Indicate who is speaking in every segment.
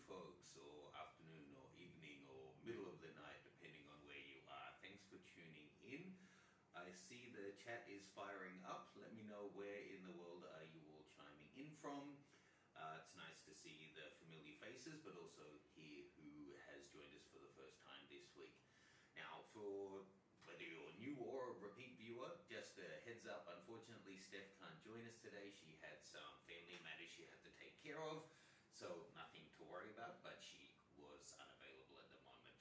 Speaker 1: folks, or afternoon, or evening, or middle of the night, depending on where you are. Thanks for tuning in. I see the chat is firing up. Let me know where in the world are you all chiming in from. It's nice to see the familiar faces, but also hear who has joined us for the first time this week. Now, for whether you're new or a repeat viewer, just a heads up, unfortunately, Steph can't join us today. She had some family matters she had to take care of, so nothing to worry about, but she was unavailable at the moment.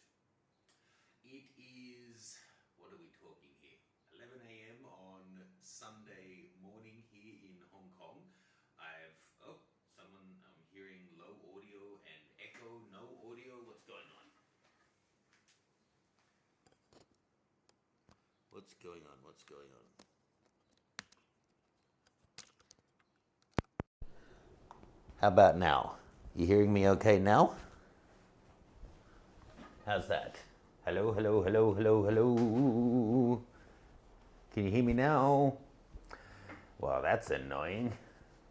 Speaker 1: It is, what are we talking here? 11 a.m. on Sunday morning here in Hong Kong. I'm hearing low audio and echo, no audio. What's going on? What's going on? How about now? You hearing me okay now? How's that? Hello. Can you hear me now? Well, that's annoying.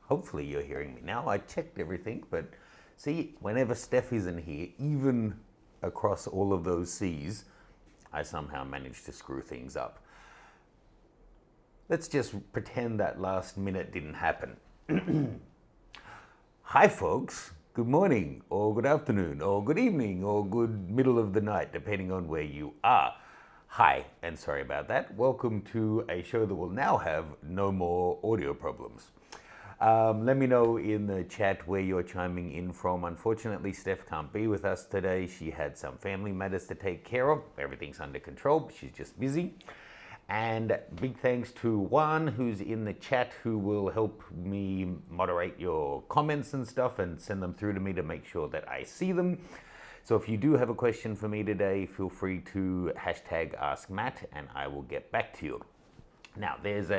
Speaker 1: Hopefully you're hearing me now. I checked everything, but see, whenever Steph isn't here, even across all of those seas, I somehow manage to screw things up. Let's just pretend that last minute didn't happen. Hi folks, good morning, or good afternoon, or good evening, or good middle of the night, depending on where you are. Hi, and sorry about that. Welcome to a show that will now have no more audio problems. Let me know in the chat where you're chiming in from. Unfortunately, Steph can't be with us today. She had some family matters to take care of. Everything's under control, but she's just busy. And big thanks to Juan, who's in the chat, who will help me moderate your comments and stuff and send them through to me to make sure that I see them. So if you do have a question for me today, feel free to hashtag AskMatt and I will get back to you. Now, there's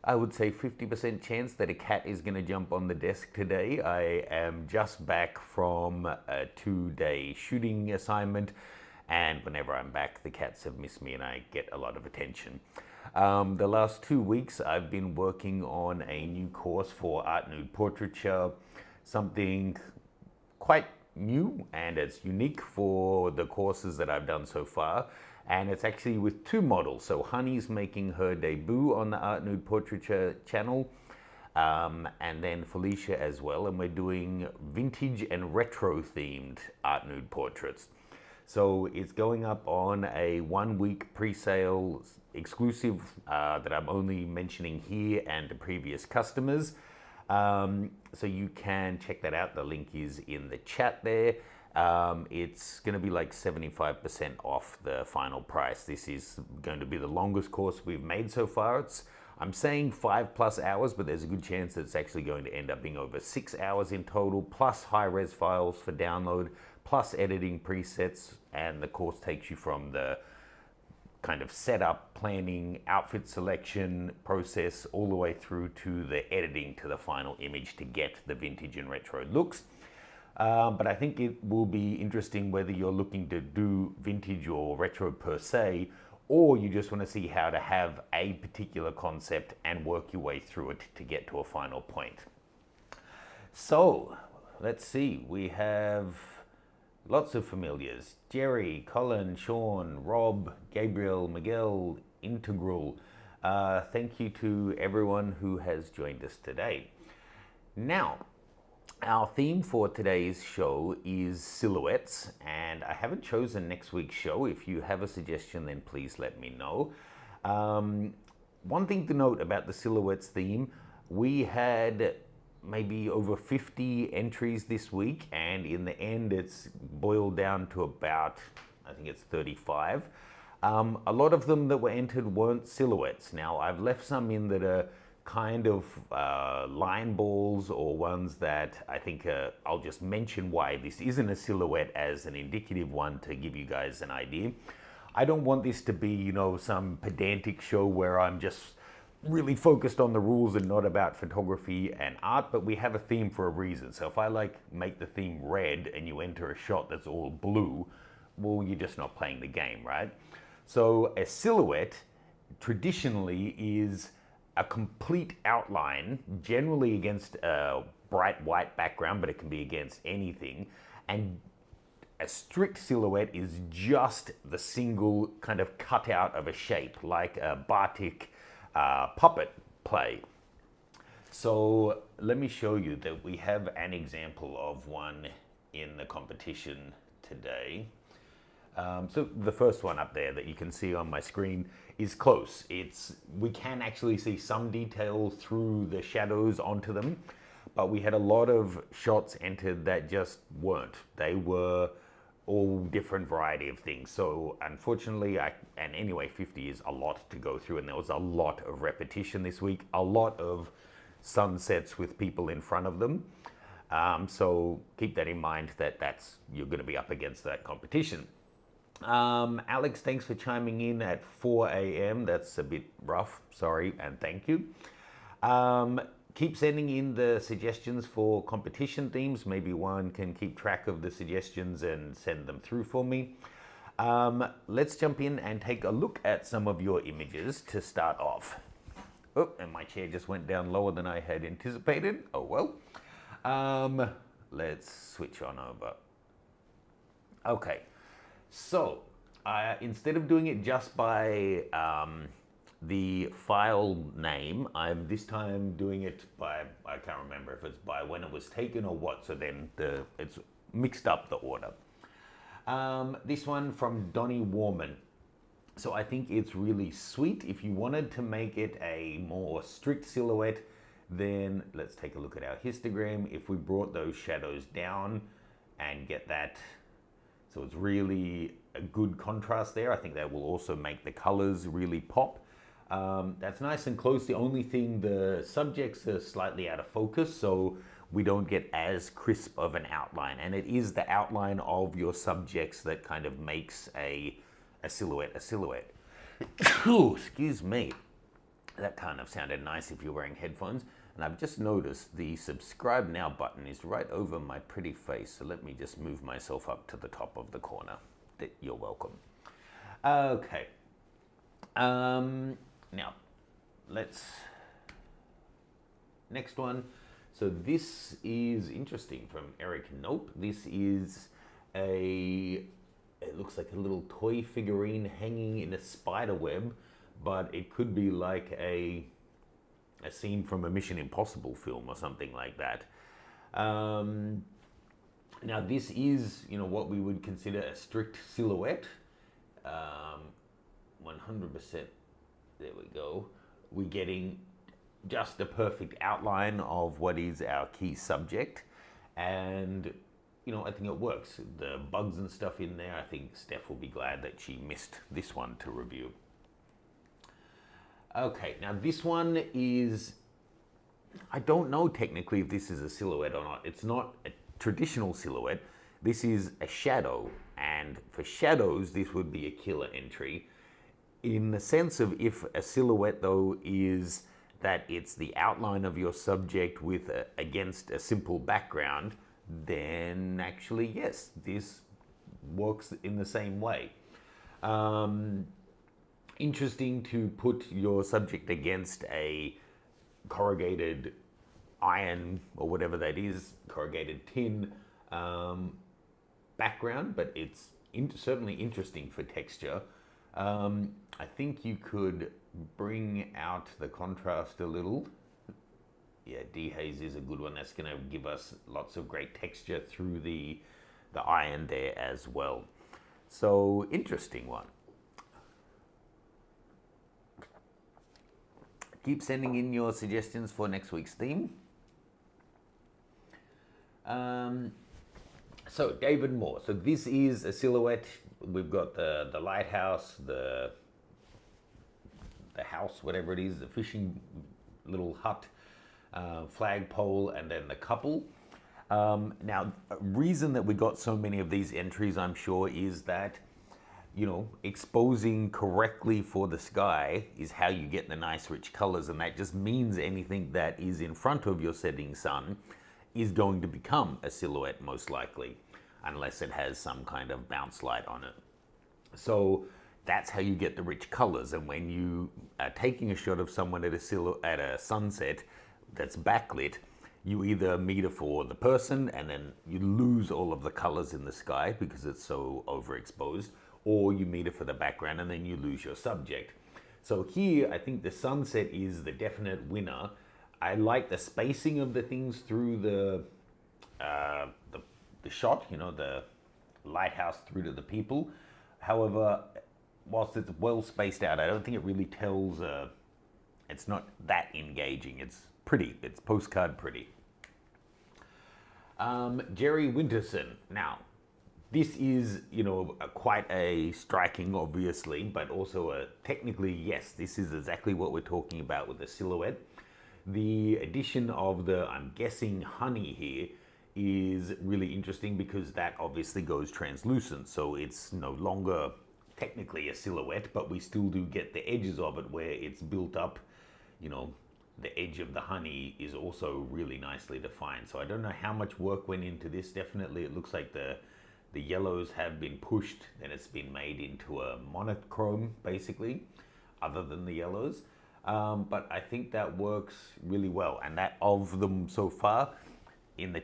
Speaker 1: I would say 50% chance that a cat is going to jump on the desk today. I am just back from a 2-day shooting assignment, and whenever I'm back, the cats have missed me and I get a lot of attention. The last 2 weeks, I've been working on a new course for art nude portraiture, something quite new and it's unique for the courses that I've done so far. And it's actually with 2 models. So Honey's making her debut on the Art Nude Portraiture channel, and then Felipe as well. And we're doing vintage and retro themed art nude portraits. So it's going up on a 1-week pre-sale exclusive that I'm only mentioning here and to previous customers. So you can check that out. The link is in the chat there. It's going to be like 75% off the final price. This is going to be the longest course we've made so far. I'm saying 5+ hours, but there's a good chance that it's actually going to end up being over 6 hours in total, plus high-res files for download, plus editing presets, and the course takes you from the kind of setup, planning, outfit selection process, all the way through to the editing to the final image to get the vintage and retro looks. But I think it will be interesting whether you're looking to do vintage or retro per se, or you just want to see how to have a particular concept and work your way through it to get to a final point. So, let's see, we have lots of familiars. Jerry, Colin, Sean, Rob, Gabriel, Miguel, Integral. Thank you to everyone who has joined us today. Now, our theme for today's show is silhouettes, and I haven't chosen next week's show. If you have a suggestion, then please let me know. One thing to note about the silhouettes theme, we had maybe over 50 entries this week, and in the end it's boiled down to about, I think it's 35. A lot of them that were entered weren't silhouettes. Now, I've left some in that are kind of line balls, or ones that I think I'll just mention why this isn't a silhouette as an indicative one to give you guys an idea. I don't want this to be, some pedantic show where I'm just really focused on the rules and not about photography and art, but we have a theme for a reason. So if I make the theme red and you enter a shot that's all blue, well, you're just not playing the game, right? So a silhouette traditionally is a complete outline, generally against a bright white background, but it can be against anything. And a strict silhouette is just the single kind of cutout of a shape, like a batik puppet play. So let me show you that we have an example of one in the competition today. So the first one up there that you can see on my screen is close. We can actually see some detail through the shadows onto them, but we had a lot of shots entered that just weren't. They were all different variety of things. So unfortunately, and anyway, 50 is a lot to go through, and there was a lot of repetition this week, a lot of sunsets with people in front of them. So keep that in mind you're going to be up against that competition. Alex, thanks for chiming in at 4 a.m. That's a bit rough, sorry, and thank you. Keep sending in the suggestions for competition themes. Maybe one can keep track of the suggestions and send them through for me. Let's jump in and take a look at some of your images to start off. Oh, and my chair just went down lower than I had anticipated. Oh well. Let's switch on over. Okay, so instead of doing it just by the file name, I'm this time doing it by, I can't remember if it's by when it was taken or what, so then it's mixed up the order. This one from Donnie Warman. So I think it's really sweet. If you wanted to make it a more strict silhouette, then let's take a look at our histogram. If we brought those shadows down and get that, so it's really a good contrast there. I think that will also make the colors really pop. That's nice and close. The only thing, the subjects are slightly out of focus, so we don't get as crisp of an outline. And it is the outline of your subjects that kind of makes a silhouette a silhouette. Ooh, excuse me. That kind of sounded nice if you're wearing headphones. And I've just noticed the subscribe now button is right over my pretty face. So let me just move myself up to the top of the corner. You're welcome. Okay. Now, next one. So this is interesting from Eric Nope. This is it looks like a little toy figurine hanging in a spider web, but it could be like a scene from a Mission Impossible film or something like that. Now this is, what we would consider a strict silhouette. 100%. There we go. We're getting just a perfect outline of what is our key subject, and I think it works. The bugs and stuff in there, I think Steph will be glad that she missed this one to review. Okay, now this one is, I don't know technically if this is a silhouette or not. It's not a traditional silhouette. This is a shadow, and for shadows, this would be a killer entry. In the sense of, if a silhouette though is that it's the outline of your subject with against a simple background, then actually yes, this works in the same way. Interesting to put your subject against a corrugated iron or whatever that is, corrugated tin background, but it's certainly interesting for texture. I think you could bring out the contrast a little. Yeah, dehaze is a good one. That's going to give us lots of great texture through the iron there as well. So, interesting one. Keep sending in your suggestions for next week's theme. So, David Moore. So, this is a silhouette. We've got the lighthouse, the house, whatever it is, the fishing little hut, flagpole, and then the couple. Now, a reason that we got so many of these entries, I'm sure, is that, exposing correctly for the sky is how you get the nice rich colors, and that just means anything that is in front of your setting sun is going to become a silhouette most likely, unless it has some kind of bounce light on it. So that's how you get the rich colors. And when you are taking a shot of someone at a sunset that's backlit, you either meter for the person and then you lose all of the colors in the sky because it's so overexposed, or you meter for the background and then you lose your subject. So here, I think the sunset is the definite winner. I like the spacing of the things through the shot, you know, the lighthouse through to the people. However, whilst it's well spaced out, I don't think it really tells, it's not that engaging. It's pretty, it's postcard pretty. Jerry Winterson. Now, this is, you know, quite a striking, obviously, but also technically, yes, this is exactly what we're talking about with the silhouette. The addition of the, I'm guessing, honey here is really interesting because that obviously goes translucent. So it's no longer technically a silhouette, but we still do get the edges of it where it's built up, you know, the edge of the honey is also really nicely defined. So I don't know how much work went into this. Definitely it looks like the yellows have been pushed and it's been made into a monochrome basically, other than the yellows. But I think that works really well. And that of them so far, in the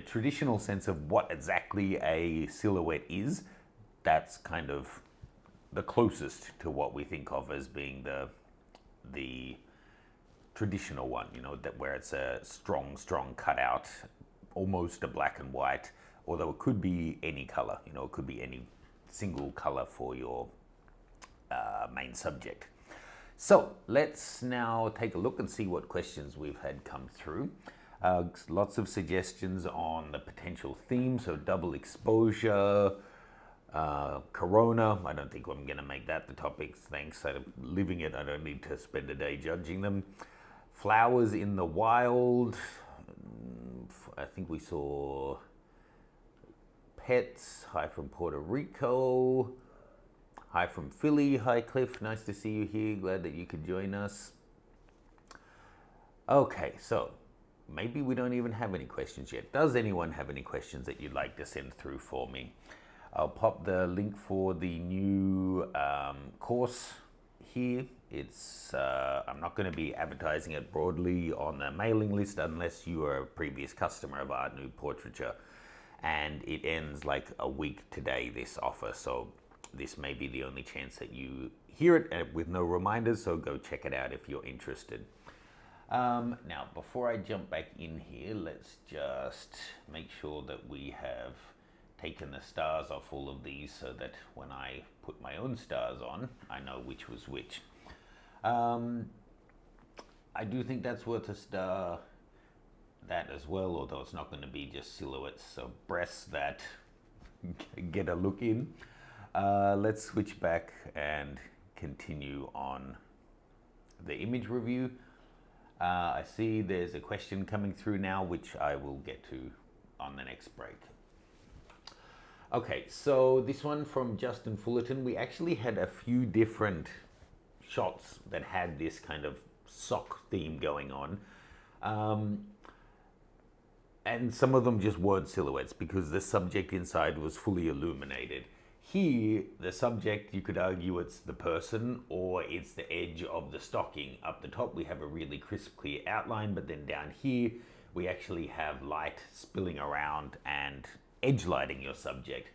Speaker 1: traditional sense of what exactly a silhouette is, that's kind of the closest to what we think of as being the traditional one, you know, that where it's a strong cutout, almost a black and white, although it could be any color, you know, it could be any single color for your main subject. So let's now take a look and see what questions we've had come through. Lots of suggestions on the potential theme, so double exposure, Corona. I don't think I'm going to make that the topic. Thanks. I'm living it. I don't need to spend a day judging them. Flowers in the wild. I think we saw pets. Hi from Puerto Rico. Hi from Philly. Hi Cliff. Nice to see you here. Glad that you could join us. Okay, so maybe we don't even have any questions yet. Does anyone have any questions that you'd like to send through for me? I'll pop the link for the new course here. It's I'm not going to be advertising it broadly on the mailing list unless you are a previous customer of Art New Portraiture, and it ends like a week today, this offer, so this may be the only chance that you hear it with no reminders, so go check it out if you're interested. Now, before I jump back in here, let's just make sure that we have taken the stars off all of these so that when I put my own stars on, I know which was which. I do think that's worth a star, that as well, although it's not going to be just silhouettes, so breasts that get a look in. Let's switch back and continue on the image review. I see there's a question coming through now, which I will get to on the next break. Okay, so this one from Justin Fullerton. We actually had a few different shots that had this kind of sock theme going on. And some of them just weren't silhouettes because the subject inside was fully illuminated. Here, the subject, you could argue it's the person or it's the edge of the stocking. Up the top, we have a really crisp, clear outline, but then down here, we actually have light spilling around and edge lighting your subject.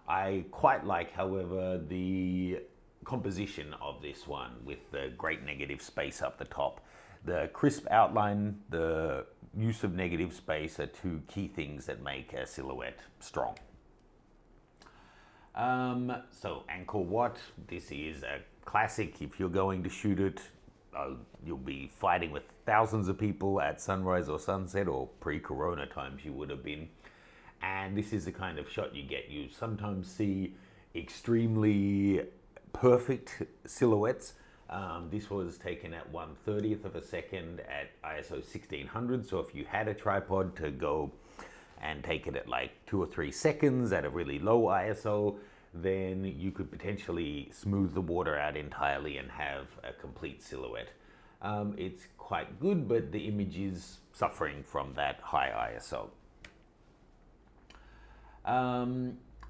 Speaker 1: I quite like, however, the composition of this one with the great negative space up the top. The crisp outline, the use of negative space are two key things that make a silhouette strong. So Angkor Wat, this is a classic. If you're going to shoot it, you'll be fighting with thousands of people at sunrise or sunset, or pre-corona times you would have been. And this is the kind of shot you get. You sometimes see extremely perfect silhouettes. This was taken at 1/30th of a second at ISO 1600. So if you had a tripod to go and take it at like 2 or 3 seconds at a really low ISO, then you could potentially smooth the water out entirely and have a complete silhouette. It's quite good, but the image is suffering from that high ISO.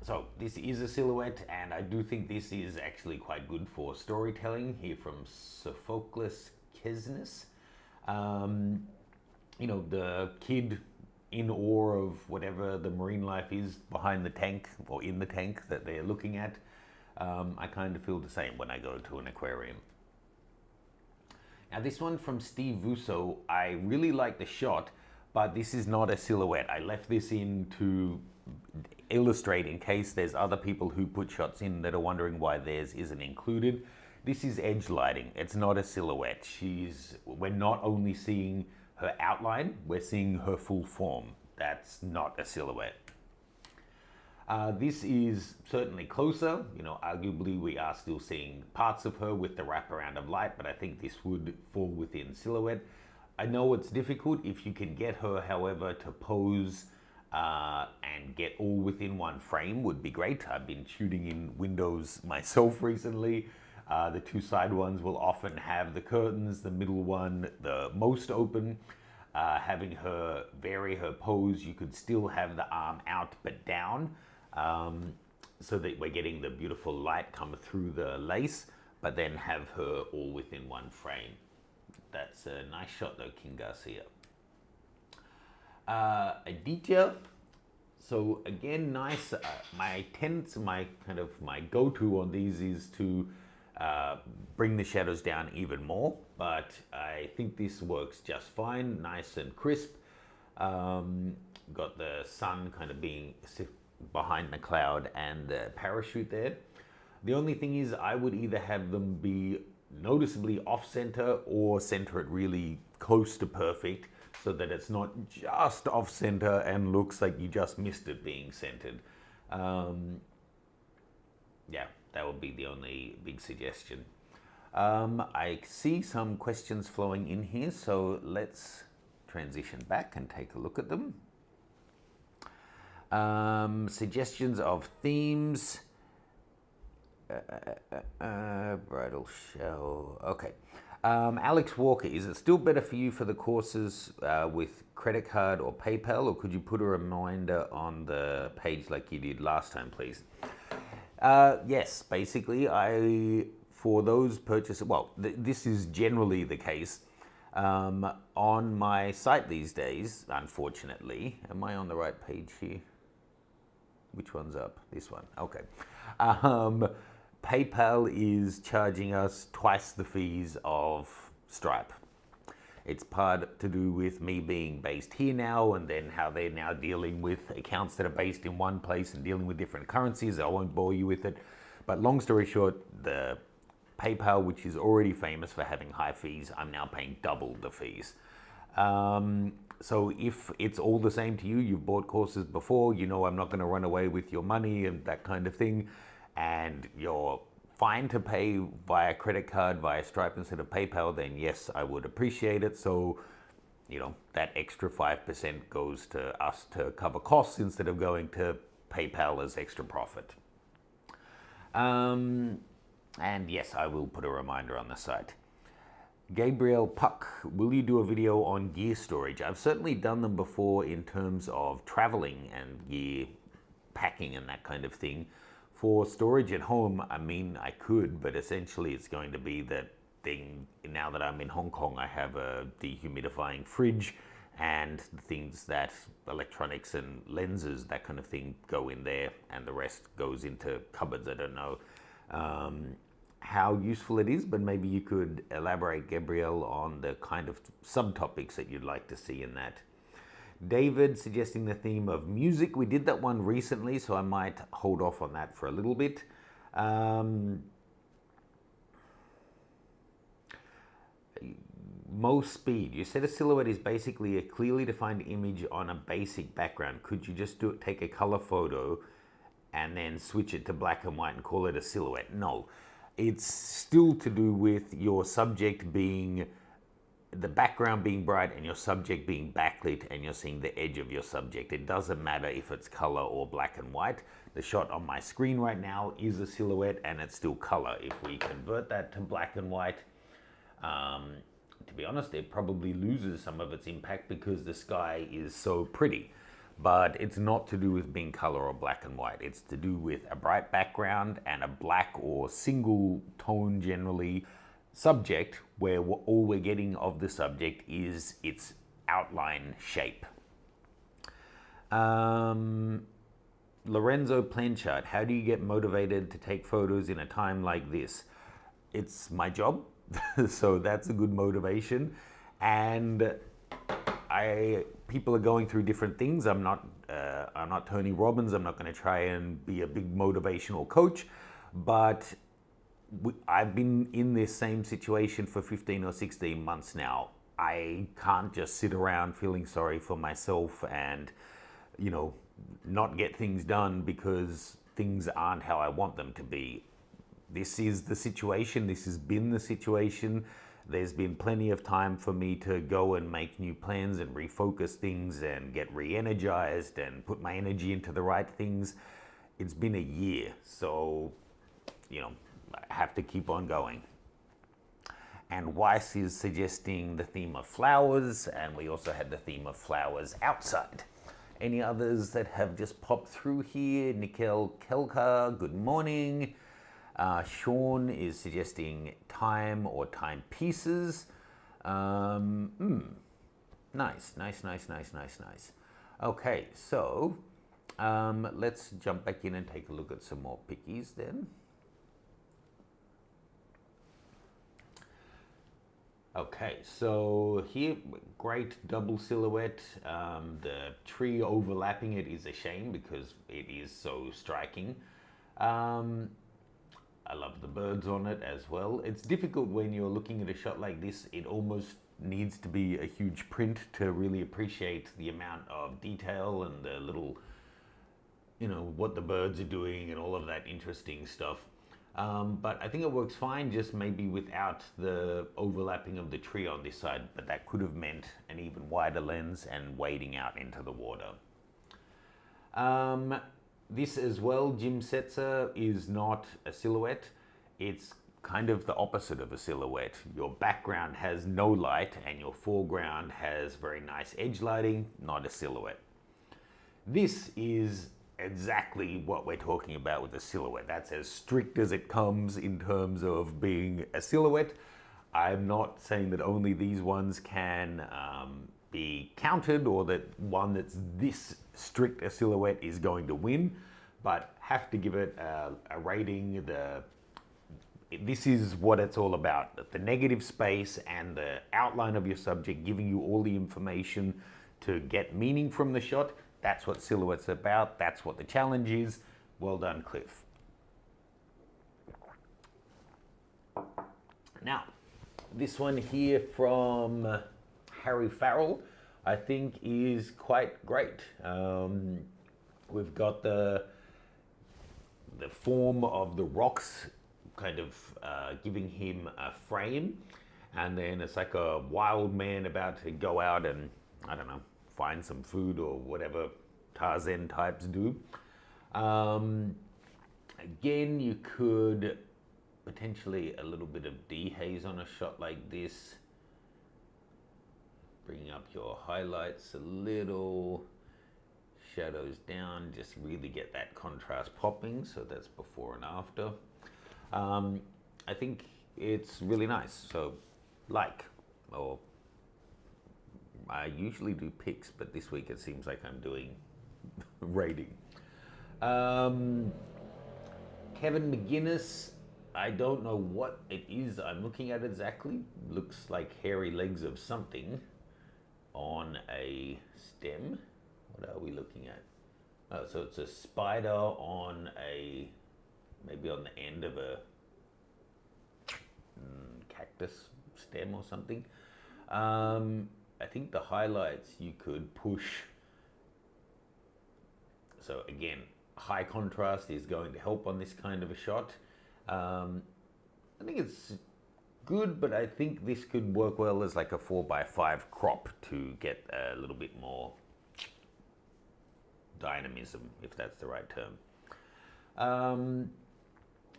Speaker 1: So this is a silhouette, and I do think this is actually quite good for storytelling. Here from Sophocles Kesnis. the kid in awe of whatever the marine life is behind the tank or in the tank that they're looking at. I kind of feel the same when I go to an aquarium. Now this one from Steve Russo, I really like the shot, but this is not a silhouette. I left this in to illustrate in case there's other people who put shots in that are wondering why theirs isn't included. This is edge lighting. It's not a silhouette. We're not only seeing her outline, we're seeing her full form. That's not a silhouette. This is certainly closer. Arguably we are still seeing parts of her with the wraparound of light, but I think this would fall within silhouette. I know it's difficult. If you can get her, however, to pose and get all within one frame would be great. I've been shooting in windows myself recently. The two side ones will often have the curtains, the middle one the most open. Having her vary her pose, you could still have the arm out but down, so that we're getting the beautiful light come through the lace, but then have her all within one frame. That's a nice shot though, King Garcia. Aditya. So again, nice. My go-to on these is to bring the shadows down even more, but I think this works just fine. Nice and crisp. Got the sun kind of being behind the cloud and the parachute there. The only thing is I would either have them be noticeably off center or center it really close to perfect, so that it's not just off center and looks like you just missed it being centered. Yeah, that would be the only big suggestion. I see some questions flowing in here, so let's transition back and take a look at them. Suggestions of themes. Bridal show. Okay. Alex Walker, is it still better for you for the courses with credit card or PayPal, or could you put a reminder on the page like you did last time, please? Yes, basically, for those purchases, this is generally the case. On my site these days, unfortunately, am I on the right page here? Which one's up? This one. Okay. PayPal is charging us twice the fees of Stripe. It's part to do with me being based here now, and then how they're now dealing with accounts that are based in one place and dealing with different currencies. I won't bore you with it. But long story short, the PayPal, which is already famous for having high fees, I'm now paying double the fees. So if it's all the same to you, you've bought courses before, I'm not going to run away with your money and that kind of thing, and you're fine to pay via credit card, via Stripe instead of PayPal, then yes, I would appreciate it. So, that extra 5% goes to us to cover costs instead of going to PayPal as extra profit. And yes, I will put a reminder on the site. Gabriel Puck, will you do a video on gear storage? I've certainly done them before in terms of traveling and gear packing and that kind of thing. For storage at home, I could, but essentially it's going to be that thing. Now that I'm in Hong Kong, I have a dehumidifying fridge, and things that electronics and lenses, that kind of thing, go in there, and the rest goes into cupboards. I don't know how useful it is, but maybe you could elaborate, Gabrielle, on the kind of subtopics that you'd like to see in that. David suggesting the theme of music. We did that one recently, so I might hold off on that for a little bit. Mo Speed, you said a silhouette is basically a clearly defined image on a basic background. Could you just take a color photo and then switch it to black and white and call it a silhouette? No, it's still to do with your subject being, the background being bright and your subject being backlit, and you're seeing the edge of your subject. It doesn't matter if it's color or black and white. The shot on my screen right now is a silhouette and it's still color. If we convert that to black and white, to be honest, it probably loses some of its impact because the sky is so pretty. But it's not to do with being color or black and white. It's to do with a bright background and a black or single tone generally subject, where all we're getting of the subject is its outline shape. Lorenzo Planchard, how do you get motivated to take photos in a time like this? It's my job, so that's a good motivation. And people are going through different things. I'm not Tony Robbins. I'm not going to try and be a big motivational coach, but I've been in this same situation for 15 or 16 months now. I can't just sit around feeling sorry for myself and, not get things done because things aren't how I want them to be. This is the situation. This has been the situation. There's been plenty of time for me to go and make new plans and refocus things and get re-energized and put my energy into the right things. It's been a year, so, I have to keep on going. And Weiss is suggesting the theme of flowers, and we also had the theme of flowers outside. Any others that have just popped through here? Nikhil Kelkar, good morning. Sean is suggesting time or timepieces. Nice. Okay, so let's jump back in and take a look at some more pickies then. Okay, so here, great double silhouette. The tree overlapping it is a shame because it is so striking. I love the birds on it as well. It's difficult when you're looking at a shot like this. It almost needs to be a huge print to really appreciate the amount of detail and the little, what the birds are doing and all of that interesting stuff. But I think it works fine, just maybe without the overlapping of the tree on this side, but that could have meant an even wider lens and wading out into the water. This as well, Jim Setzer, is not a silhouette. It's kind of the opposite of a silhouette. Your background has no light and your foreground has very nice edge lighting, not a silhouette. This is exactly what we're talking about with a silhouette. That's as strict as it comes in terms of being a silhouette. I'm not saying that only these ones can be counted or that one that's this strict a silhouette is going to win, but have to give it a rating. This is what it's all about. The negative space and the outline of your subject giving you all the information to get meaning from the shot. That's what silhouette's about. That's what the challenge is. Well done, Cliff. Now, this one here from Harry Farrell, I think is quite great. We've got the form of the rocks kind of giving him a frame, and then it's like a wild man about to go out and, I don't know, find some food or whatever Tarzan types do. Again, you could potentially a little bit of dehaze on a shot like this. Bringing up your highlights a little, shadows down, just really get that contrast popping. So that's before and after. I think it's really nice. So or I usually do picks, but this week it seems like I'm doing rating. Kevin McGuinness, I don't know what it is I'm looking at exactly. Looks like hairy legs of something on a stem. What are we looking at? Oh, so it's a spider on maybe on the end of a cactus stem or something. I think the highlights you could push. So again, high contrast is going to help on this kind of a shot. I think it's good, but I think this could work well as like a 4x5 crop to get a little bit more dynamism, if that's the right term.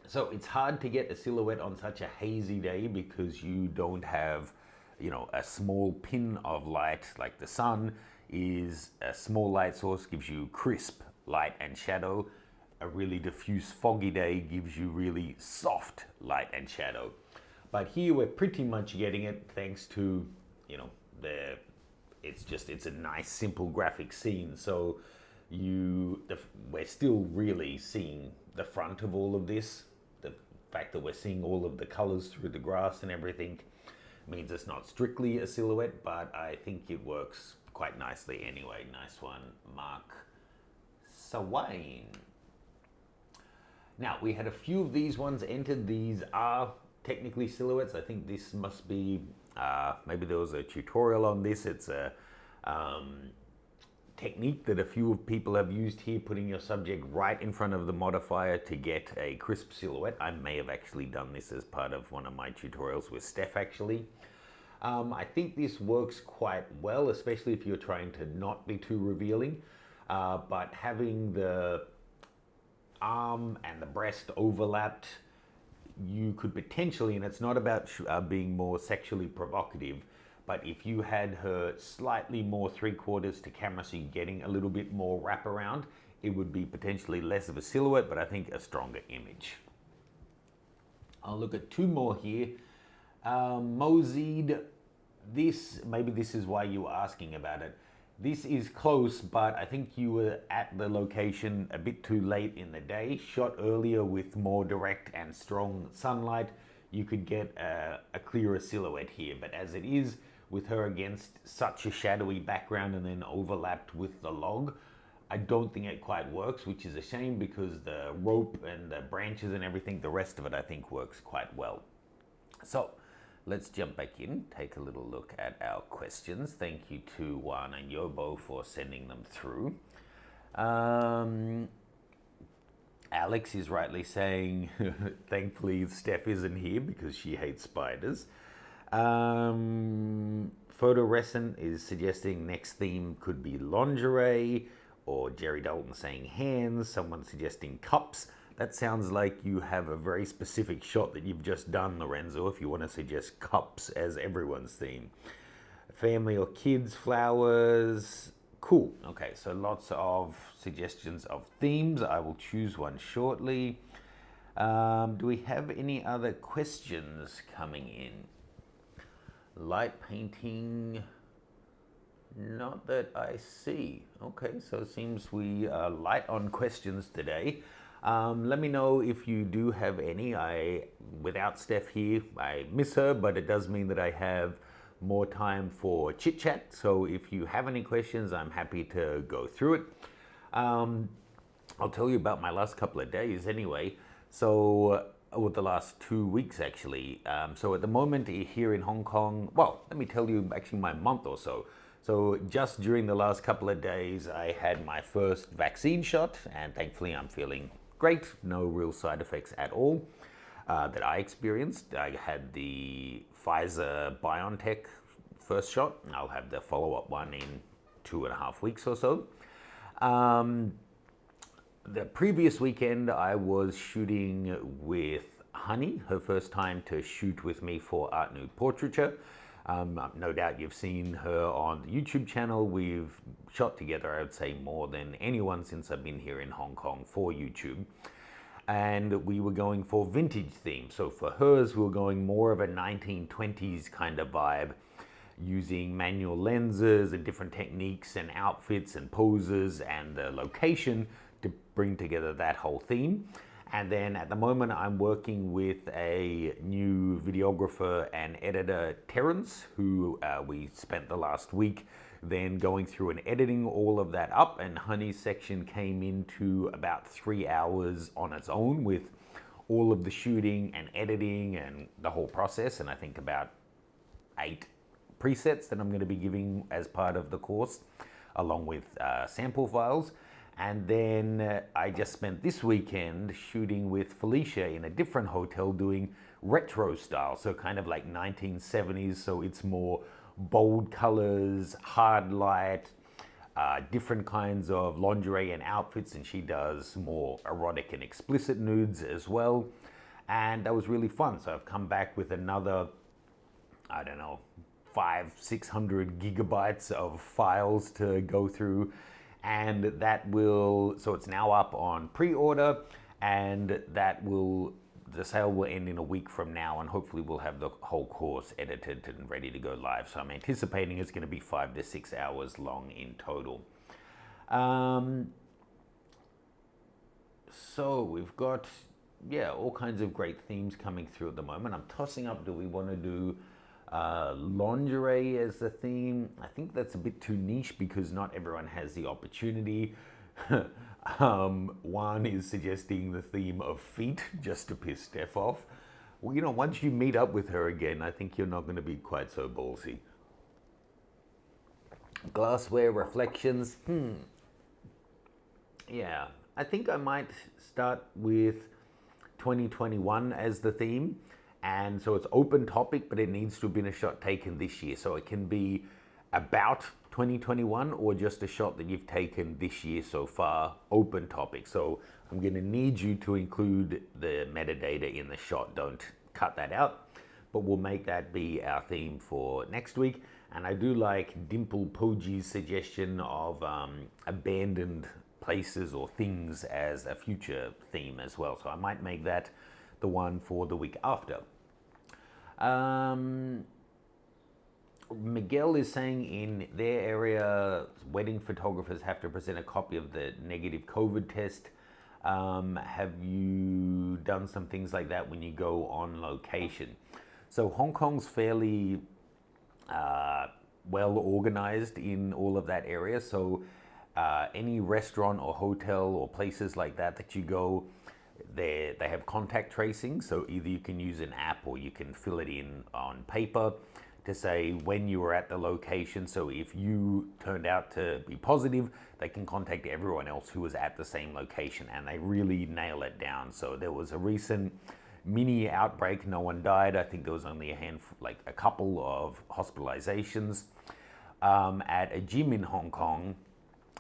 Speaker 1: So it's hard to get a silhouette on such a hazy day because you don't have, a small pin of light. Like the sun is a small light source, gives you crisp light and shadow. A really diffuse foggy day gives you really soft light and shadow. But here we're pretty much getting it thanks to, the it's a nice simple graphic scene. So we're still really seeing the front of all of this. The fact that we're seeing all of the colors through the grass and everything means it's not strictly a silhouette, but I think it works quite nicely anyway. Nice one, Mark Sawain. Now, we had a few of these ones entered. These are technically silhouettes. I think this must be, maybe there was a tutorial on this. It's a technique that a few people have used here, putting your subject right in front of the modifier to get a crisp silhouette. I may have actually done this as part of one of my tutorials with Steph, actually. I think this works quite well, especially if you're trying to not be too revealing, but having the arm and the breast overlapped, you could potentially, and it's not about being more sexually provocative, but if you had her slightly more 3/4 to camera, so you're getting a little bit more wraparound, it would be potentially less of a silhouette, but I think a stronger image. I'll look at two more here. Moseyed, maybe this is why you were asking about it. This is close, but I think you were at the location a bit too late in the day. Shot earlier with more direct and strong sunlight, you could get a clearer silhouette here. But as it is, with her against such a shadowy background and then overlapped with the log, I don't think it quite works, which is a shame because the rope and the branches and everything, the rest of it I think works quite well. So let's jump back in, take a little look at our questions. Thank you to Juan and Yobo for sending them through. Alex is rightly saying, thankfully Steph isn't here because she hates spiders. Photorescent is suggesting next theme could be lingerie, or Jerry Dalton saying hands, someone suggesting cups. That sounds like you have a very specific shot that you've just done, Lorenzo, if you want to suggest cups as everyone's theme. Family or kids, flowers. Cool. Okay, so lots of suggestions of themes. I will choose one shortly. Do we have any other questions coming in? Light painting, not that I see. Okay, so it seems we are light on questions today. Let me know if you do have any. Without Steph here, I miss her, but it does mean that I have more time for chit chat. So if you have any questions, I'm happy to go through it. I'll tell you about my last couple of days anyway. So, with the last 2 weeks actually. So at the moment here in Hong Kong, well, let me tell you actually my month or so. So just during the last couple of days, I had my first vaccine shot, and thankfully I'm feeling great. No real side effects at all that I experienced. I had the Pfizer BioNTech first shot. I'll have the follow-up one in 2.5 weeks or so. The previous weekend, I was shooting with Honey, her first time to shoot with me for Art Nude Portraiture. No doubt you've seen her on the YouTube channel. We've shot together, I would say, more than anyone since I've been here in Hong Kong for YouTube. And we were going for vintage theme. So for hers, we were going more of a 1920s kind of vibe, using manual lenses and different techniques and outfits and poses and the location to bring together that whole theme. And then at the moment I'm working with a new videographer and editor, Terrence, who we spent the last week then going through and editing all of that up, and Honey's section came into about 3 hours on its own with all of the shooting and editing and the whole process, and I think about 8 presets that I'm going to be giving as part of the course, along with sample files. And then I just spent this weekend shooting with Felipe in a different hotel doing retro style, so kind of like 1970s, so it's more bold colors, hard light, different kinds of lingerie and outfits, and she does more erotic and explicit nudes as well. And that was really fun. So I've come back with another, I don't know, 500-600 gigabytes of files to go through. And that will, so it's now up on pre-order, and that will the sale will end in a week from now, and hopefully we'll have the whole course edited and ready to go live. So I'm anticipating it's going to be 5 to 6 hours long in total. So we've got, all kinds of great themes coming through at the moment. I'm tossing up, do we want to do lingerie as the theme? I think that's a bit too niche because not everyone has the opportunity. Juan is suggesting the theme of feet just to piss Steph off. Well, once you meet up with her again, I think you're not going to be quite so ballsy. Glassware reflections. Yeah, I think I might start with 2021 as the theme. And so it's open topic, but it needs to have been a shot taken this year. So it can be about 2021 or just a shot that you've taken this year so far, open topic. So I'm going to need you to include the metadata in the shot. Don't cut that out, but we'll make that be our theme for next week. And I do like Dimple Poji's suggestion of abandoned places or things as a future theme as well. So I might make that the one for the week after. Miguel is saying in their area, wedding photographers have to present a copy of the negative COVID test. Have you done some things like that when you go on location? So Hong Kong's fairly well organized in all of that area. So any restaurant or hotel or places like that you go, they have contact tracing. So either you can use an app or you can fill it in on paper to say when you were at the location. So if you turned out to be positive, they can contact everyone else who was at the same location, and they really nail it down. So there was a recent mini outbreak, no one died. I think there was only a handful, like a couple of hospitalizations at a gym in Hong Kong,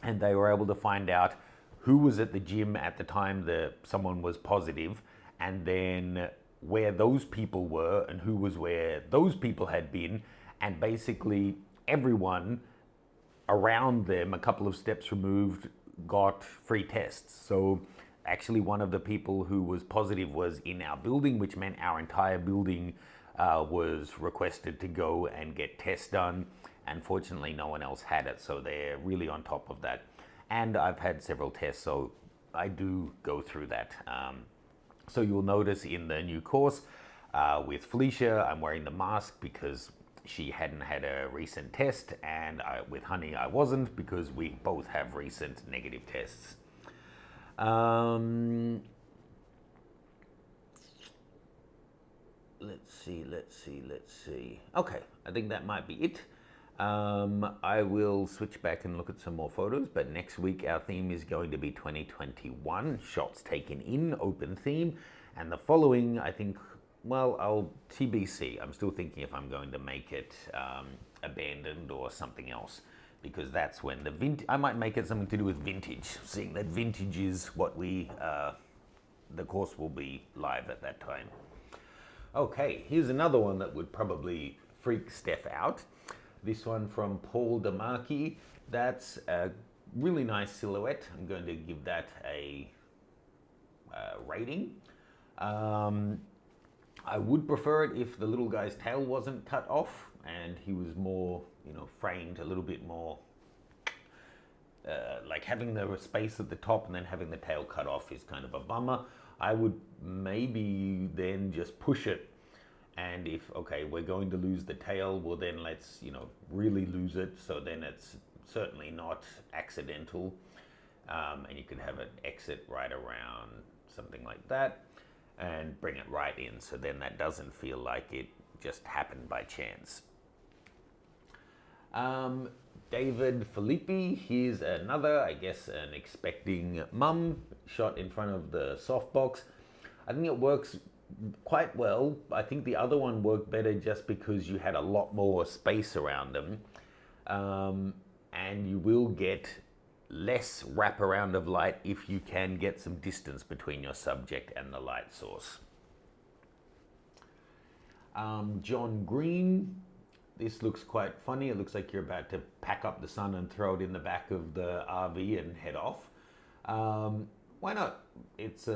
Speaker 1: and they were able to find out who was at the gym at the time that someone was positive, and then where those people were and who was where those people had been, and basically everyone around them, a couple of steps removed, got free tests. So actually one of the people who was positive was in our building, which meant our entire building was requested to go and get tests done. And fortunately no one else had it, so they're really on top of that. And I've had several tests, so I do go through that. So you'll notice in the new course with Felicia, I'm wearing the mask because she hadn't had a recent test, and with Honey I wasn't because we both have recent negative tests. Let's see. Okay, I think that might be it. I will switch back and look at some more photos, but next week our theme is going to be 2021, shots taken in, open theme, and the following, I think, well, I'll TBC. I'm still thinking if I'm going to make it abandoned or something else, because that's when I might make it something to do with vintage, seeing that vintage is what the course will be live at that time. Okay, here's another one that would probably freak Steph out. This one from Paul DeMarchi. That's a really nice silhouette. I'm going to give that a rating. I would prefer it if the little guy's tail wasn't cut off and he was more, framed a little bit more. Like having the space at the top and then having the tail cut off is kind of a bummer. I would maybe then just push it, and if, okay, we're going to lose the tail, well then let's, really lose it, so then it's certainly not accidental, and you can have an exit right around something like that and bring it right in, so then that doesn't feel like it just happened by chance. David Felipe, here's another, I guess, an expecting mum shot in front of the softbox. I think it works quite well. I think the other one worked better just because you had a lot more space around them, and you will get less wraparound of light if you can get some distance between your subject and the light source. John Green, this looks quite funny. It looks like you're about to pack up the sun and throw it in the back of the RV and head off. Why not? It's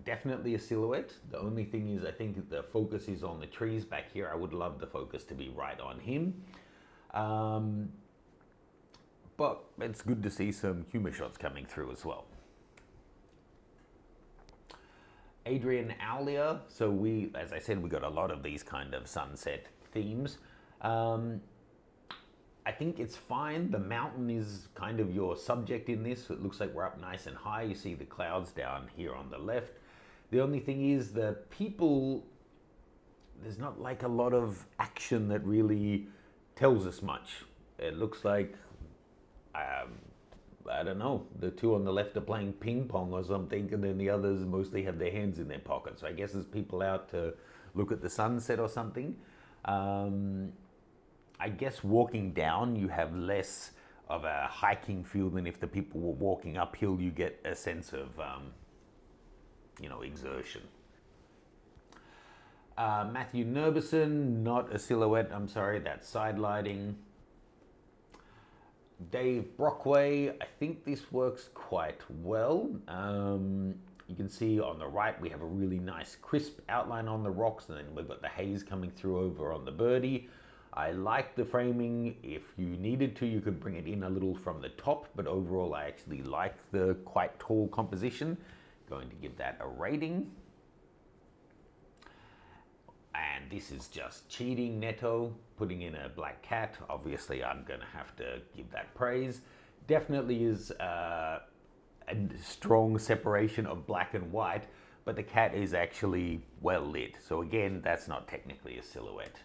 Speaker 1: definitely a silhouette. The only thing is I think the focus is on the trees back here. I would love the focus to be right on him. But it's good to see some humor shots coming through as well. Adrian Aulia. So we, as I said, we got a lot of these kind of sunset themes. I think it's fine. The mountain is kind of your subject in this. It looks like we're up nice and high. You see the clouds down here on the left. The only thing is the people, there's not like a lot of action that really tells us much. It looks like, I don't know, the two on the left are playing ping pong or something, and then the others mostly have their hands in their pockets. So I guess there's people out to look at the sunset or something. I guess walking down, you have less of a hiking feel than if the people were walking uphill. You get a sense of, exertion. Matthew Nerberson, not a silhouette, I'm sorry, that's side lighting. Dave Brockway, I think this works quite well. You can see on the right we have a really nice crisp outline on the rocks, and then we've got the haze coming through over on the birdie. I like the framing. If you needed to, you could bring it in a little from the top, but overall I actually like the quite tall composition. Going to give that a rating. And this is just cheating netto, putting in a black cat. Obviously I'm going to have to give that praise. Definitely is a strong separation of black and white, but the cat is actually well lit. So again, that's not technically a silhouette.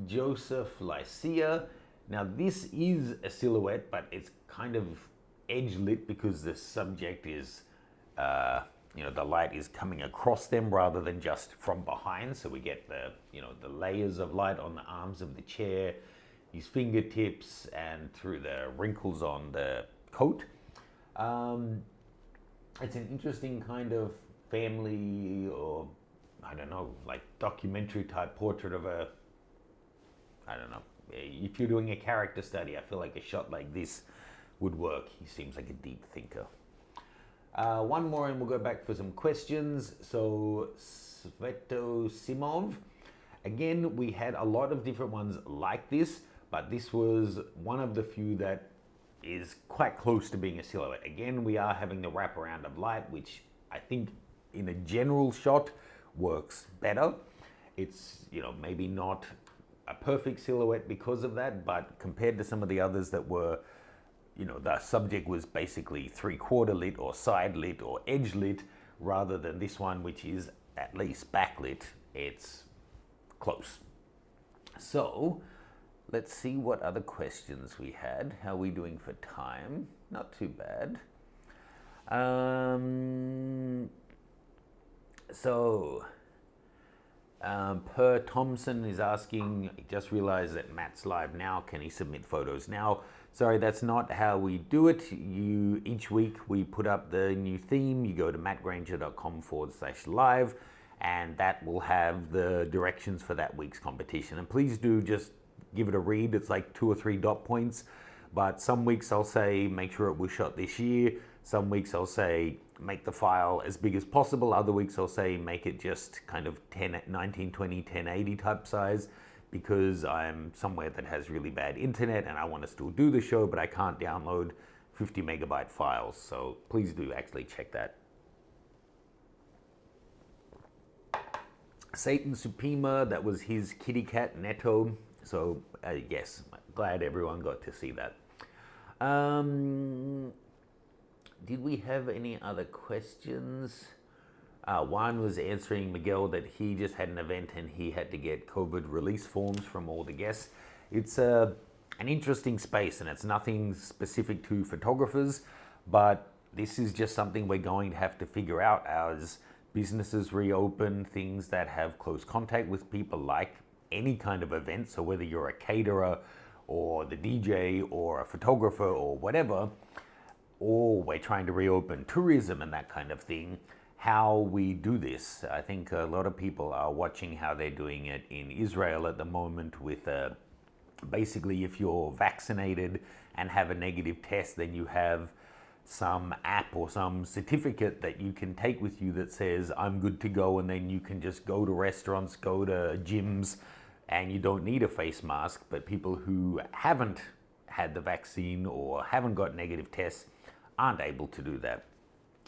Speaker 1: Joseph Lycia. Now this is a silhouette, but it's kind of edge lit because the subject is, the light is coming across them rather than just from behind. So we get the layers of light on the arms of the chair, his fingertips, and through the wrinkles on the coat. It's an interesting kind of family, or I don't know, like documentary type portrait of a, I don't know. If you're doing a character study, I feel like a shot like this would work. He seems like a deep thinker. One more and we'll go back for some questions. So Sveto Simov. Again, we had a lot of different ones like this, but this was one of the few that is quite close to being a silhouette. Again, we are having the wraparound of light, which I think in a general shot works better. It's, maybe not a perfect silhouette because of that, but compared to some of the others that were, the subject was basically 3/4 lit or side lit or edge lit, rather than this one, which is at least backlit, it's close. So let's see what other questions we had. How are we doing for time? Not too bad. Per Thompson is asking, he just realized that Matt's live now. Can he submit photos now? Sorry, that's not how we do it. Each week we put up the new theme. You go to mattgranger.com/live, and that will have the directions for that week's competition. And please do just give it a read. It's like 2 or 3 dot points. But some weeks I'll say, make sure it was shot this year. Some weeks I'll say, make the file as big as possible. Other weeks I'll say, make it just kind of 1920, 1080 type size, because I'm somewhere that has really bad internet and I want to still do the show, but I can't download 50 megabyte files. So please do actually check that. Satan Supima, that was his kitty cat Netto. So yes, glad everyone got to see that. Did we have any other questions? One was answering Miguel that he just had an event and he had to get COVID release forms from all the guests. It's an interesting space, and it's nothing specific to photographers, but this is just something we're going to have to figure out as businesses reopen, things that have close contact with people, like any kind of event. So whether you're a caterer or the DJ or a photographer or whatever, or we're trying to reopen tourism and that kind of thing, how we do this. I think a lot of people are watching how they're doing it in Israel at the moment with basically if you're vaccinated and have a negative test, then you have some app or some certificate that you can take with you that says I'm good to go, and then you can just go to restaurants, go to gyms, and you don't need a face mask. But people who haven't had the vaccine or haven't got negative tests aren't able to do that.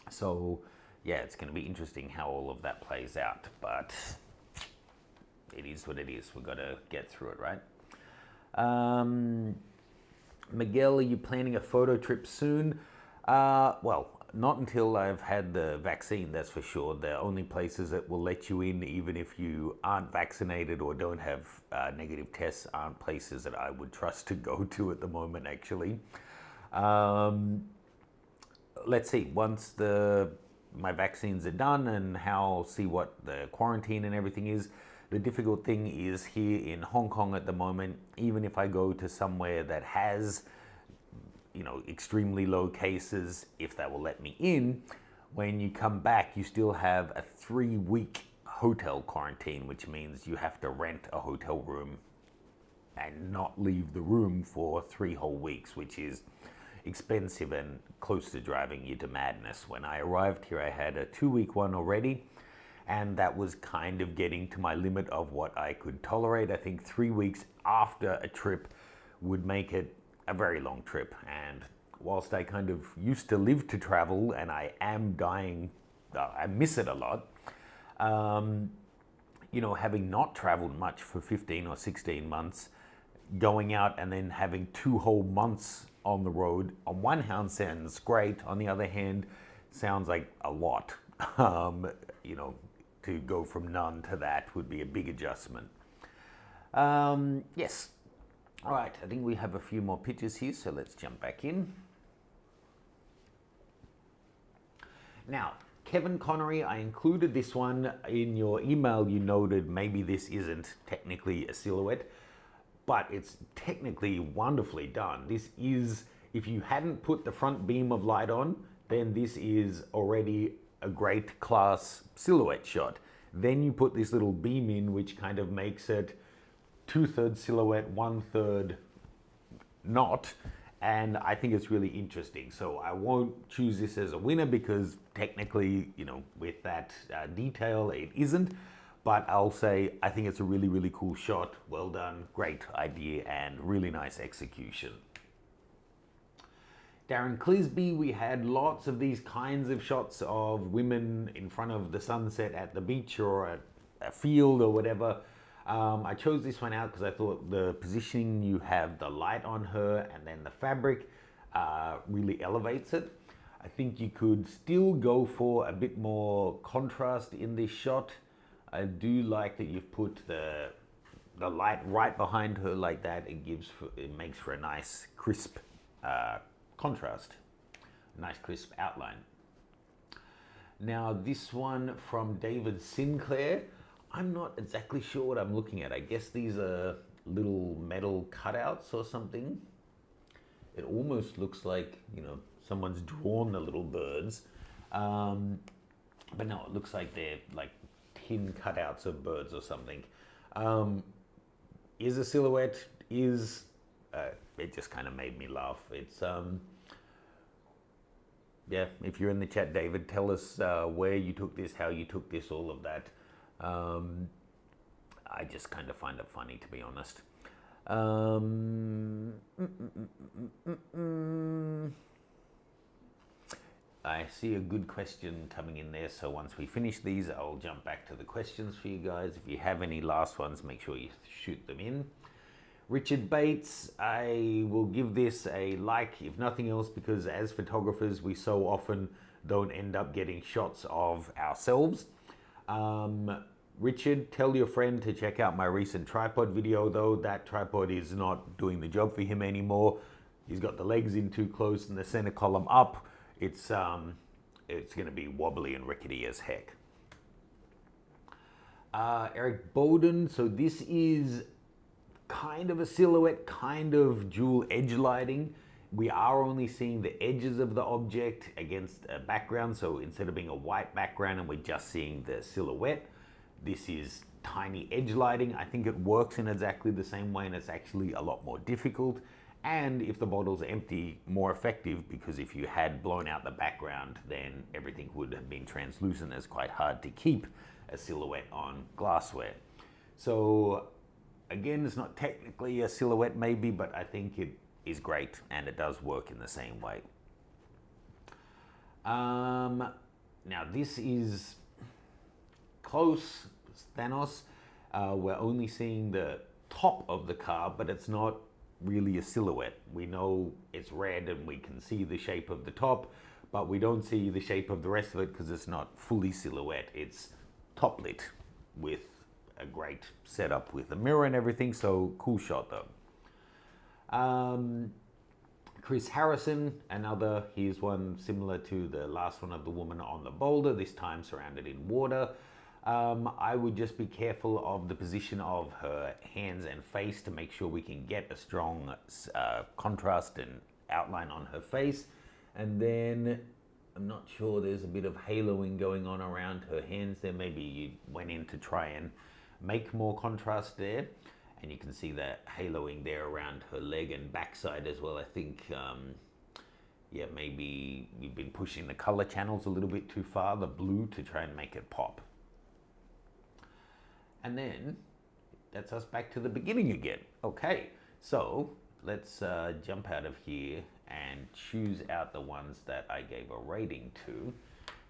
Speaker 1: So yeah, it's going to be interesting how all of that plays out, but it is what it is. We've got to get through it, right? Miguel, are you planning a photo trip soon? Well, not until I've had the vaccine, that's for sure. The only places that will let you in, even if you aren't vaccinated or don't have negative tests, aren't places that I would trust to go to at the moment, actually. Let's see, once my vaccines are done and see what the quarantine and everything is. The difficult thing is here in Hong Kong at the moment, even if I go to somewhere that has extremely low cases, if they will let me in, when you come back, you still have a 3-week hotel quarantine, which means you have to rent a hotel room and not leave the room for 3 whole weeks, which is expensive and close to driving you to madness. When I arrived here, I had a 2-week one already, and that was kind of getting to my limit of what I could tolerate. I think 3 weeks after a trip would make it a very long trip, and whilst I kind of used to live to travel and I am dying, I miss it a lot. Having not traveled much for 15 or 16 months, going out and then having 2 whole months on the road, on one hand sounds great, on the other hand sounds like a lot. To go from none to that would be a big adjustment. Yes. All right, I think we have a few more pictures here, so let's jump back in. Now, Kevin Connery, I included this one in your email. You noted maybe this isn't technically a silhouette, but it's technically wonderfully done. This is, if you hadn't put the front beam of light on, then this is already a great class silhouette shot. Then you put this little beam in, which kind of makes it 2/3 silhouette, 1/3 not, and I think it's really interesting. So I won't choose this as a winner because technically, with that detail, it isn't. But I'll say I think it's a really, really cool shot. Well done, great idea, and really nice execution. Darren Clisby, we had lots of these kinds of shots of women in front of the sunset at the beach or at a field or whatever. I chose this one out because I thought the positioning, you have the light on her and then the fabric really elevates it. I think you could still go for a bit more contrast in this shot. I do like that you've put the light right behind her like that. It makes for a nice crisp contrast, nice crisp outline. Now this one from David Sinclair, I'm not exactly sure what I'm looking at. I guess these are little metal cutouts or something. It almost looks like, someone's drawn the little birds. But no, it looks like they're like tin cutouts of birds or something. Is a silhouette, it just kind of made me laugh. It's, yeah, if you're in the chat, David, tell us where you took this, how you took this, all of that. I just kind of find it funny, to be honest. I see a good question coming in there, so once we finish these, I'll jump back to the questions for you guys. If you have any last ones, make sure you shoot them in. Richard Bates, I will give this a like, if nothing else, because as photographers, we so often don't end up getting shots of ourselves. Richard, tell your friend to check out my recent tripod video, though. That tripod is not doing the job for him anymore. He's got the legs in too close and the center column up. It's going to be wobbly and rickety as heck. Eric Bolden, so this is kind of a silhouette, kind of dual edge lighting. We are only seeing the edges of the object against a background, so instead of being a white background and we're just seeing the silhouette, this is tiny edge lighting. I think it works in exactly the same way, and it's actually a lot more difficult. And if the bottle's empty, more effective, because if you had blown out the background, then everything would have been translucent. It's quite hard to keep a silhouette on glassware. So again, it's not technically a silhouette maybe, but I think it is great and it does work in the same way. Now this is close, Thanos. We're only seeing the top of the car, but it's not really a silhouette. We know it's red and we can see the shape of the top, but we don't see the shape of the rest of it because it's not fully silhouette. It's top lit with a great setup with a mirror and everything, so cool shot though. Chris Harrison, another, here's one similar to the last one of the woman on the boulder, this time surrounded in water. I would just be careful of the position of her hands and face to make sure we can get a strong contrast and outline on her face. And then I'm not sure, there's a bit of haloing going on around her hands there. Maybe you went in to try and make more contrast there. And you can see that haloing there around her leg and backside as well. I think, yeah, maybe you've been pushing the color channels a little bit too far, the blue, to try and make it pop. And then that's us back to the beginning again. Okay, so let's jump out of here and choose out the ones that I gave a rating to.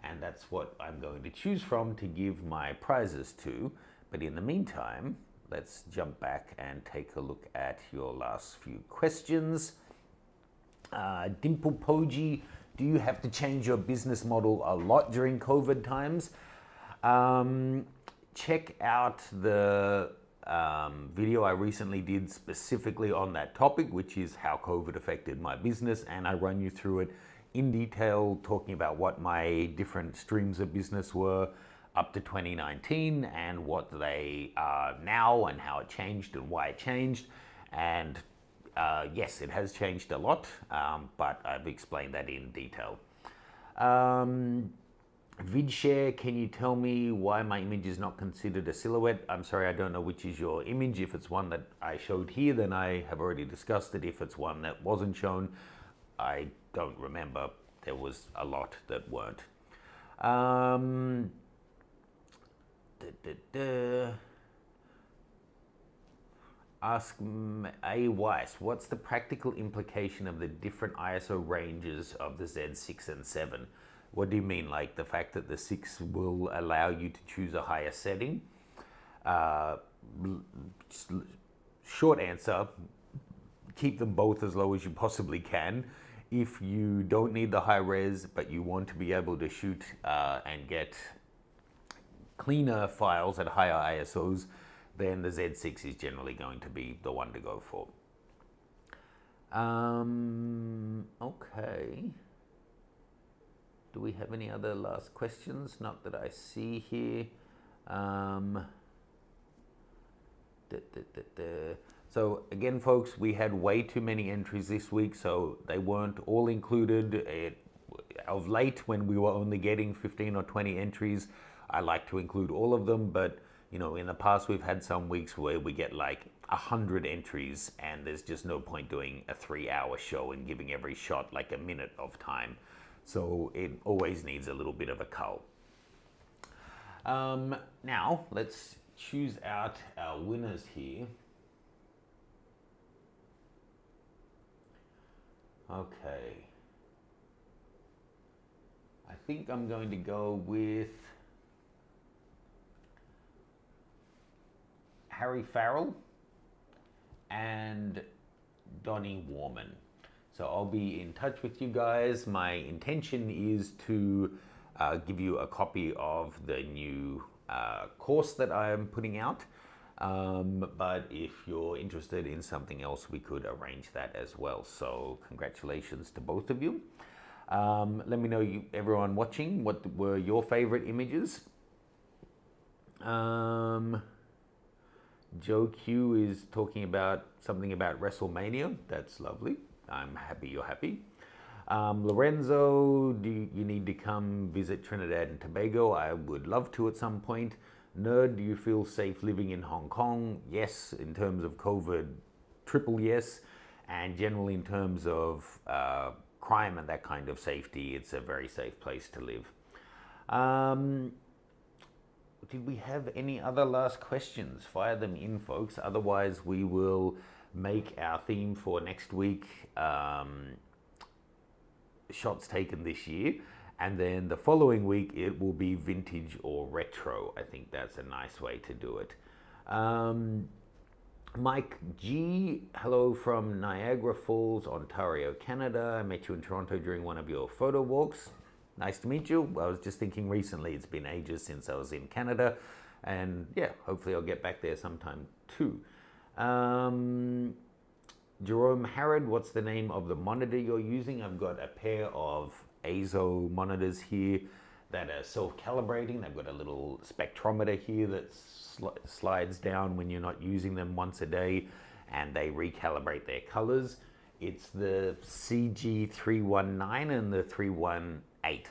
Speaker 1: And that's what I'm going to choose from to give my prizes to. But in the meantime, let's jump back and take a look at your last few questions. Dimple Poji, do you have to change your business model a lot during COVID times? Check out the video I recently did specifically on that topic, which is how COVID affected my business, and I run you through it in detail, talking about what my different streams of business were up to 2019 and what they are now and how it changed and why it changed. And yes, it has changed a lot, but I've explained that in detail. VidShare, can you tell me why my image is not considered a silhouette? I'm sorry, I don't know which is your image. If it's one that I showed here, then I have already discussed it. If it's one that wasn't shown, I don't remember. There was a lot that weren't. Ask A. Weiss, what's the practical implication of the different ISO ranges of the Z6 and 7? What do you mean, like the fact that the 6 will allow you to choose a higher setting? Short answer, keep them both as low as you possibly can. If you don't need the high res, but you want to be able to shoot and get cleaner files at higher ISOs, then the Z6 is generally going to be the one to go for. Okay. Do we have any other last questions? Not that I see here. So again, folks, we had way too many entries this week, so they weren't all included. Of late, when we were only getting 15 or 20 entries, I like to include all of them, but you know, in the past we've had some weeks where we get like 100 entries and there's just no point doing a 3-hour show and giving every shot like a minute of time. So it always needs a little bit of a cull. Now let's choose out our winners here. Okay. I think I'm going to go with Harry Farrell and Donnie Warman. So I'll be in touch with you guys. My intention is to give you a copy of the new course that I'm putting out. But if you're interested in something else, we could arrange that as well. So congratulations to both of you. Let me know, everyone watching, what were your favorite images. Joe Q is talking about something about WrestleMania. That's lovely. I'm happy you're happy. Lorenzo, you need to come visit Trinidad and Tobago? I would love to at some point. Nerd, do you feel safe living in Hong Kong? Yes, in terms of COVID, triple yes. And generally, in terms of crime and that kind of safety, it's a very safe place to live. Did we have any other last questions? Fire them in, folks. Otherwise, we will make our theme for next week shots taken this year. And then the following week, it will be vintage or retro. I think that's a nice way to do it. Mike G, hello from Niagara Falls, Ontario, Canada. I met you in Toronto during one of your photo walks. Nice to meet you. I was just thinking recently, it's been ages since I was in Canada. And yeah, hopefully I'll get back there sometime too. Jerome Harrod, what's the name of the monitor you're using? I've got a pair of ASO monitors here that are self-calibrating. They've got a little spectrometer here that slides down when you're not using them once a day, and they recalibrate their colors. It's the CG319 and the 318,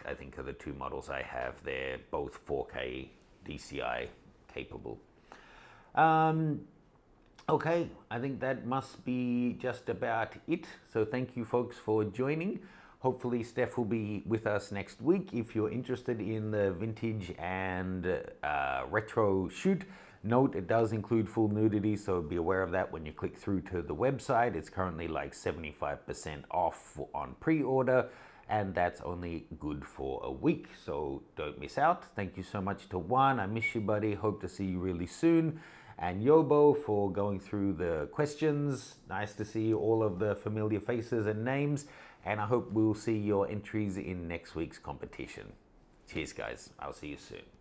Speaker 1: I think, are the two models I have. They're both 4K DCI capable. Okay, I think that must be just about it. So thank you folks for joining. Hopefully Steph will be with us next week. If you're interested in the vintage and retro shoot, note it does include full nudity, so be aware of that when you click through to the website. It's currently like 75% off on pre-order, and that's only good for a week, so don't miss out. Thank you so much to Juan. I miss you, buddy. Hope to see you really soon. And Yobo for going through the questions. Nice to see all of the familiar faces and names. And I hope we'll see your entries in next week's competition. Cheers, guys. I'll see you soon.